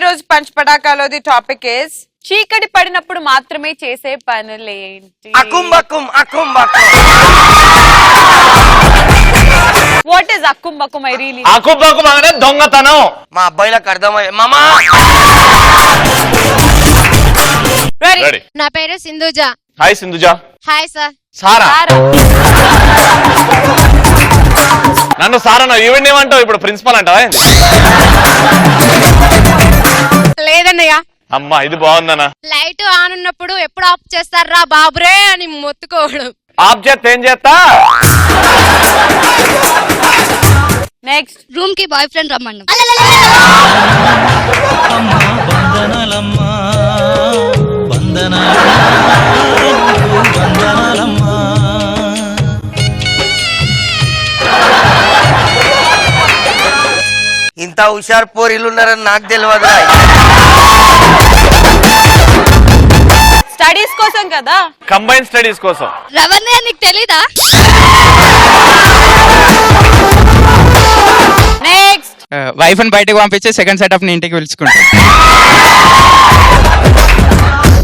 రోజు punch పటాకాలోది topic is చీకటి పడినప్పుడు మాత్రమే చేసే పనులేంటి? అకుంబకుం అకుంబకుం. వాట్ ఇస్ అకుంబకుం? ఐ రియలీ అకుంబకుం అంటే దొంగతనం. మా అబ్బాయిలకు అర్థమయ్యే మామా. రెడీ. నా పేరు Sindhuja. Hi Sindhuja. Hi sir. సారా. నన్ను సారా ఈవెంట్ ఏమంటావు? ఇప్పుడు ప్రిన్సిపల్ అంటావా? లేదన్నయ్య. అమ్మా ఇది బాగుందన్నా. లైట్ ఆన్ ఉన్నప్పుడు ఎప్పుడు ఆఫ్ చేస్తారా బాబురే అని మొత్తుకోవడం. ఆఫ్ చేస్తే ఏం చేస్తా? నెక్స్ట్ రూమ్ కి బాయ్ ఫ్రెండ్ రమ్మన్నా. ఇంత హుషారు పోరీలు ఉన్నారని నాకు తెలియదు. స్టడీస్ కోసం కదా, కంబైన్ స్టడీస్ కోసం. రవణ్య నీకు తెలీదా? నెక్స్ట్ వైఫ్ ని బయటకు పంపించి సెకండ్ సెటప్ ని ఇంటికి పిలుచుకుంటాం.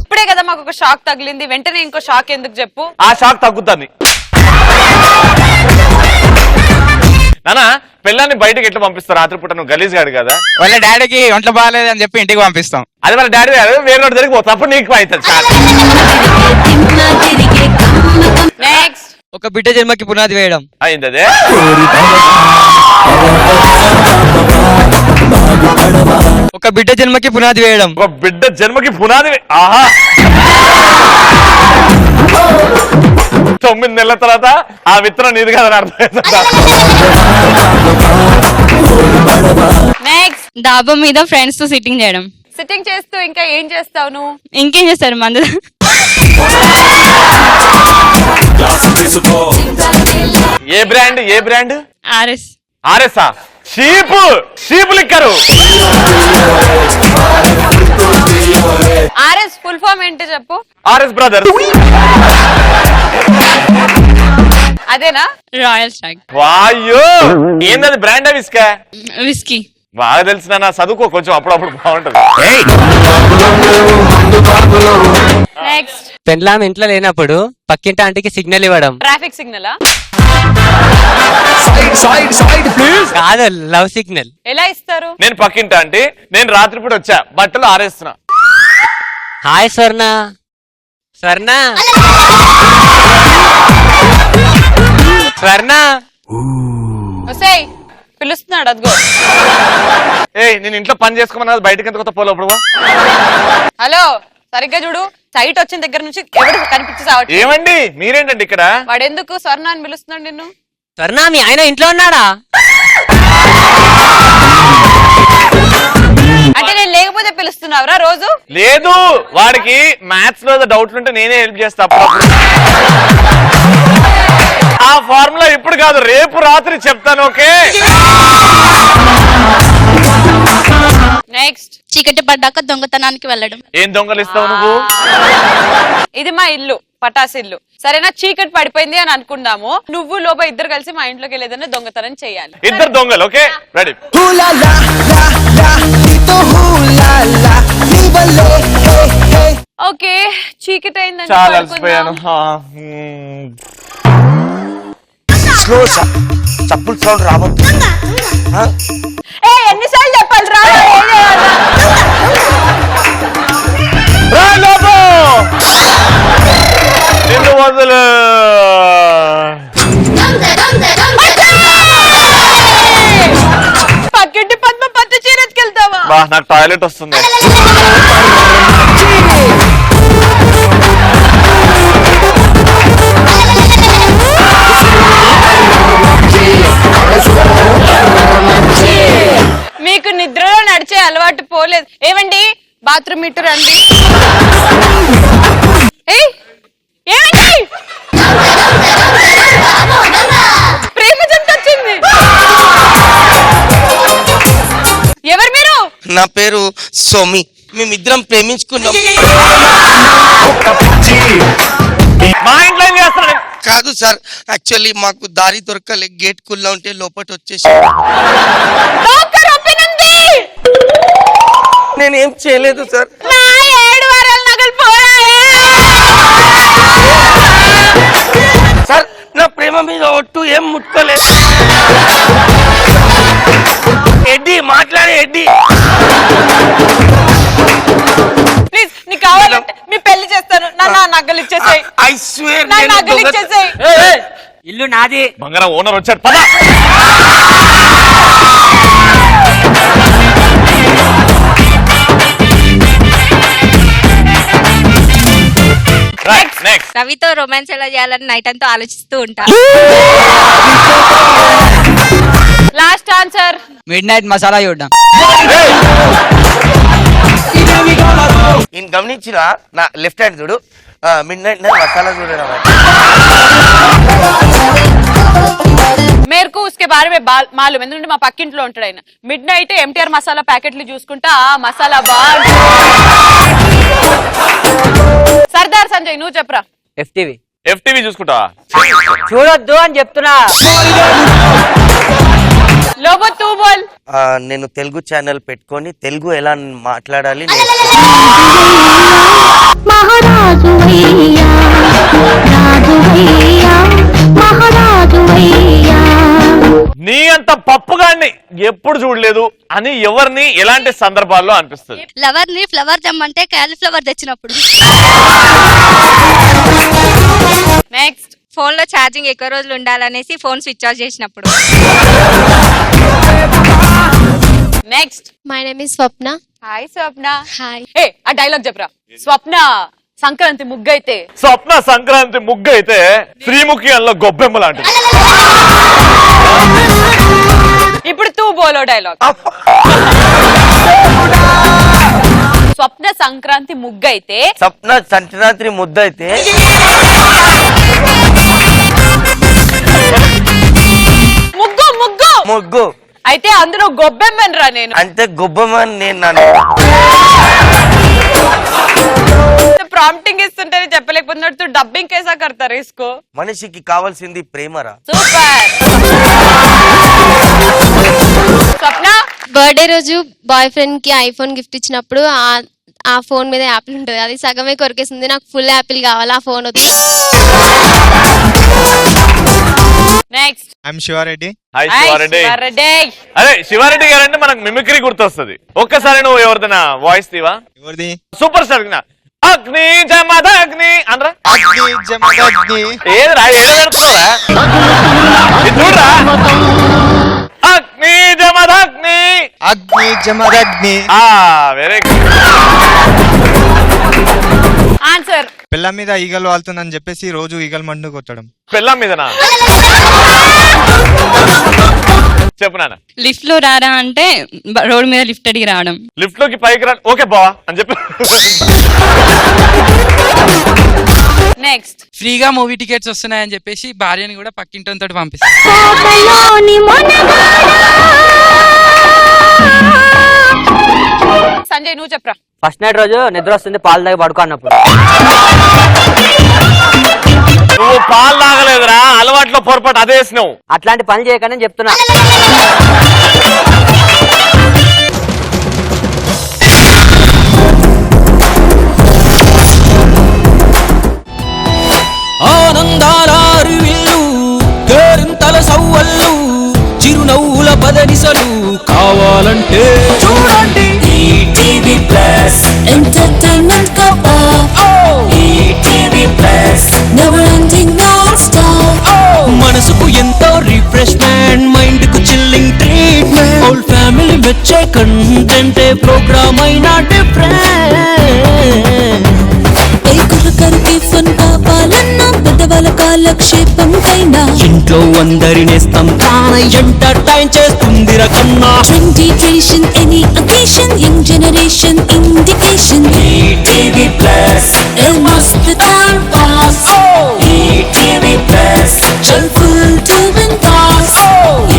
ఇప్పుడే కదా మాకు ఒక షాక్ తగిలింది, వెంటనే ఇంకో షాక్ ఎందుకు చెప్పు? ఆ షాక్ తగ్గుతుంది. నానా పిల్లాన్ని బయటకి ఎట్లా పంపిస్తారు రాత్రిపూట? నువ్వు గలీజ్ గాడు కదా. వాళ్ళ డాడీకి ఒంట్లో బాగాలేదు అని చెప్పి ఇంటికి పంపిస్తాం. అది వాళ్ళ డాడీ వేరే జరిగి పోతుంది, అప్పుడు నీకు అవుతుంది. నెక్స్ట్ ఒక బిడ్డ జన్మకి పునాది వేయడం అయింది అదే. ఒక బిడ్డ జన్మకి పునాది వేయడం. ఒక బిడ్డ జన్మకి పునాది. ఆహా 9 నెలల తర్వాత ఆ విత్తనం నీది కదని అర్థం. నెక్స్ట్ డాబా మీద ఫ్రెండ్స్ తో సిట్టింగ్ చేయడం. సిట్టింగ్ చేస్తూ ఇంకా ఏం చేస్తావు నువ్వు? ఇంకేం చేస్తారు మందు? ఏ బ్రాండ్? ఏ బ్రాండ్? ఆర్ఎస్. ఆర్ఎస్ఆ? Cheap liquor. RS full form ఏంటి చెప్పు? RS brothers. అదేనా? Royal strike. వాయో ఏందది బ్రాండ్? విస్కా? విస్కీ. బాగా తెలిసిన నా చదువుకో కొంచెం, అప్పుడప్పుడు బాగుంటది. నెక్స్ట్ పెండ్లాం ఇంట్లో లేనప్పుడు పక్కింటి ఆంటీకి సిగ్నల్ ఇవ్వడం. ట్రాఫిక్ సిగ్నలా? కాదు, లవ్ సిగ్నల్. ఎలా ఇస్తారు? నేను పక్కింటా అంటే నేను రాత్రిపూట వచ్చా, బట్టలు ఆరేస్తున్నా. హాయ్ స్వర్ణ. స్వర్ణ స్వర్ణ ఒసేయ్ పిలుస్తున్నాడు అదిగో. ఏయ్ నేను ఇంట్లో పని చేసుకోమన్నా బయటకి ఎంత కొత్త పోలోప్పుడు. హలో సరిగ్గా చూడు, సైట్ వచ్చిన దగ్గర నుంచి ఎవరు కనిపించి సావట్లేదు. ఏమండి మీరేంటండి ఇక్కడ? వాడు ఎందుకు స్వర్ణ అని పిలుస్తున్నాడు నిన్ను? స్వర్ణ మీ ఆయన ఇంట్లో ఉన్నాడా? అంటే నేను లేకపోతే పిలుస్తున్నావురా రోజు? లేదు, వాడికి మ్యాథ్స్ లో డౌట్లు ఉంటే నేనే హెల్ప్ చేస్తా అప్పుడప్పుడు. ఆ ఫార్ములా ఇప్పుడు కాదు, రేపు రాత్రి చెప్తాను. ఓకే. నెక్స్ట్ చీకటి పడ్డాక దొంగతనానికి వెళ్ళడం. ఏం దొంగలిస్తావు నువ్వు? ఇది మా ఇల్లు, పటాస్ ఇల్లు. సరేనా? చీకటి పడిపోయింది అని అనుకుందాము, నువ్వు లోపల ఇద్దరు కలిసి మా ఇంట్లోకి వెళ్ళేదన్నా దొంగతనం చేయాలి. ఇద్దరు దొంగలు. Okay ready. ఓకే చీకటి అయిందని చాలా అలసిపోయాను. స్లో చప్పులు సౌండ్ రావద్దు. ఎన్నిసార్లు చెప్పాలి రా? నిన్ను వదులు. పక్కింటి పద్మ పట్టు చీరెత్తుకెళ్తావా? బా నాకు టాయిలెట్ వస్తుంది. మీకు నిద్రలో నడిచే అలవాటు పోలేదు. ఏమండి బాత్రూమ్ ఇటు రండి. ఏమండి ప్రేమ జంట వచ్చింది. ఎవరు మీరు? నా పేరు సోమి. మేమిద్దరం ప్రేమించుకున్నాం. మా ఇంట్లో ఏం చేస్తున్నాడు? కాదు సార్, యాక్చువల్లీ మాకు దారి దొరకలే, గేట్ కుల్లా ఉంటే లోపల వచ్చేసి నేను ఏం చేయలేదు సార్. నా 7 వారాల నగలు పోయాయే. సార్ నా ప్రేమ మీద ఒట్టు ఏం ముట్టుకోలేదు. ఎడ్డి మాట్లాడే ఎడ్డి. ప్లీజ్ నీకు కావాలంటే మీ పెళ్లి చేస్తాను. నా నగలు ఇచ్చేసేయ్. ఐ స్వేర్ నా నగలు ఇచ్చేసేయ్. ఇల్లు నాది. బంగారం ఓనర్ వచ్చాడు పద. నెక్స్ట్ రవితో రొమాన్స్ ఎలా చేయాలని నైట్ అంతా ఆలోచిస్తూ ఉంటా. Last answer. Mid night masala చూడడం. నేను గమనించిన నా లెఫ్ట్ హ్యాండ్ చూడు, మిడ్ నైట్ మసాలా చూడడం. మేరకు उसके बारे में मालूम ఎందుకంటే మా పక్కింట్లో ఉంటాడు ఆయన. మిడ్ నైట్ ఎంటీఆర్ మసాలా ప్యాకెట్లు చూసుకుంటా ఆ మసాలా బాగా. సర్దార్ సంజయ్ నువ్వు చెప్పరా. FTV చూసుకుంటావా? చూడొద్దు అని చెప్తున్నా. లోబో తూ బోల్. నేను తెలుగు ఛానల్ పెట్టుకొని తెలుగు ఎలా మాట్లాడాలి నీ అంత పప్పుగాన్ని ఎప్పుడు చూడలేదు అని ఎవరిని ఎలాంటి సందర్భాల్లో అనిపిస్తుంది? ఫ్లవర్ ని ఫ్లవర్ తెమ్మంటే క్యాలీఫ్లవర్ తెచ్చినప్పుడు. నెక్స్ట్. ఫోన్ లో ఛార్జింగ్ ఎక్కువ రోజులు ఉండాలనేసి ఫోన్ స్విచ్ ఆఫ్ చేసినప్పుడు. Next. My name is Swapna. Hi Swapna. Hi. ఏ ఆ డైలాగ్ చెప్పరా. స్వప్న సంక్రాంతి ముగ్గైతే. స్వప్న సంక్రాంతి ముగ్గు అయితే శ్రీముఖి అల్ల గొబ్బెమ్మ లాంటిది. ఇప్పుడు తూ బోలో డైలాగ్. స్వప్న సంక్రాంతి ముగ్గైతే. స్వప్న సంక్రాంతి ముద్ద అయితే. ముగ్గు ముగ్గు ముగ్గు అయితే అందులో గొబ్బెమ్మనరా నేను. అంతే గొబ్బమని నేను నన్ను ప్రాంప్టింగ్ ఇస్తుంటే చెప్పలేకపోతున్నాడు. డబ్బింగ్ కేసా కడతారు ఇసుకో. మనిషికి కావాల్సింది ప్రేమరా. సూపర్. స్వప్న బర్త్డే రోజు బాయ్ ఫ్రెండ్ కి ఐఫోన్ గిఫ్ట్ ఇచ్చినప్పుడు ఆ ఫోన్ మీద యాపిల్ ఉంటుంది, అది సగమే కొరికేసింది. నాకు ఫుల్ యాపిల్ కావాలి, ఆ ఫోన్ వద్దు. Next. I'm Shiva Reddy. Hi Shiva Reddy. అదే శివారెడ్డి గారు అంటే మనకు మిమిక్రీ గుర్తొస్తుంది. ఒక్కసారి నువ్వు ఎవరిదైనా వాయిస్ తీవా? ఎవరిది? సూపర్ స్టార్ అగ్ని జమద అగ్ని అనరా. అగ్ని జమదగ్ని. ఏదిరా ఏదో నడుపుతున్నారా? చూడరా. అగ్ని జమదగ్ని. అగ్ని జమదగ్ని. Very good answer. పిల్ల మీద ఈగలు వాళ్తుందని చెప్పేసి రోజు ఈగలు మండు కొట్టడం. పెళ్ళాం మీదనా? చెప్పు నాన్న. లిఫ్ట్ లో రారా అంటే రోడ్ మీద లిఫ్ట్ అడిగి రావడం. లిఫ్ట్ లోకి పైకి రా. ఓకే బావా అని చెప్పి. నెక్స్ట్. ఫ్రీగా మూవీ టికెట్స్ వస్తున్నాయని చెప్పేసి భార్యని కూడా పక్కింటితో పంపిస్తాను. సంజయ్ నువ్వు చెప్పరా. ఫస్ట్ నైట్ రోజు నిద్ర వస్తుంది పాలు తాగి పడుకున్నప్పుడు. నువ్వు పాలు తాగలేదురా, అలవాట్లో పొరపాటు అదే వేసినావు. అట్లాంటి పని చేయకని చెప్తున్నా. ఆనందాల అరివిల్లు కేరింతల సవ్వళ్ళు చిరునవ్వుల పదనిసలు కావాలంటే చూడండి ఈటీవీ ప్లస్ ఎంటర్టైన్మెంట్ కప్పా. ETV plus never ending non stop. మనసుకు ఎంతో రిఫ్రెష్మెంట్, మైండ్ కు చిల్లింగ్ ట్రీట్మెంట్, హోల్ ఫ్యామిలీ మెచ్చే కంటెంట్, ప్రోగ్రామ్ అయినా డిఫరెంట్. ఏకొకరికి ఫన్ కావాలన్నా పెద్దవాళ్ళ కాలక్షేపం కైనా ఇంట్లో అందరి నేస్తం తానై ఎంటర్టైన్ చేస్తుంది రకన్నా. Trendy tradition any occasion young generation indication. ETV plus ఏ మస్త్ టైం పాస్. ఈటీవీ ప్లస్ చల్ ఫుల్ టు బిందాస్.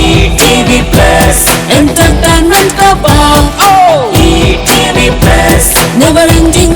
ఈటీవీ ప్లస్ ఎంటర్టైన్మెంట్ का बाप. ETV plus never ending